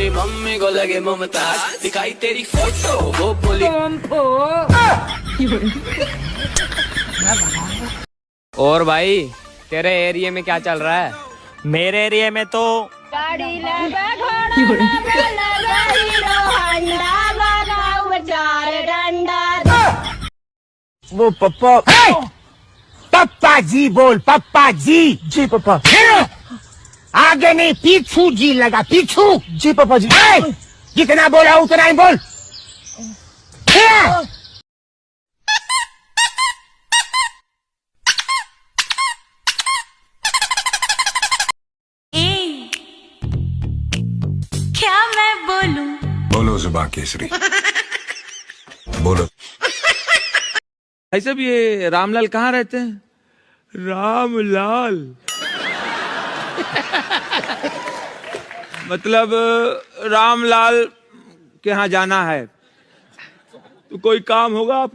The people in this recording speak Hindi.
तेरी मम्मी को लगे ममताज, दिखाई तेरी फोटो वो बोली और भाई तेरे एरिया में क्या चल रहा है? मेरे एरिया में तो गाड़ी लेबे घोड़ा लेबे लेबे हीरो हंडा लगाओ चार डंडा। वो पप्पा पप्पा जी बोल, पप्पा जी। जी पप्पा। आगे नहीं पीछू जी लगा, पीछू। जी पापा जी। जितना बोला उतना ही बोल। क्या मैं बोलूं? बोलो जुबान केसरी, बोलो। भाई साहब ये रामलाल कहाँ रहते हैं? रामलाल मतलब रामलाल के यहाँ जाना है, तो कोई काम होगा आप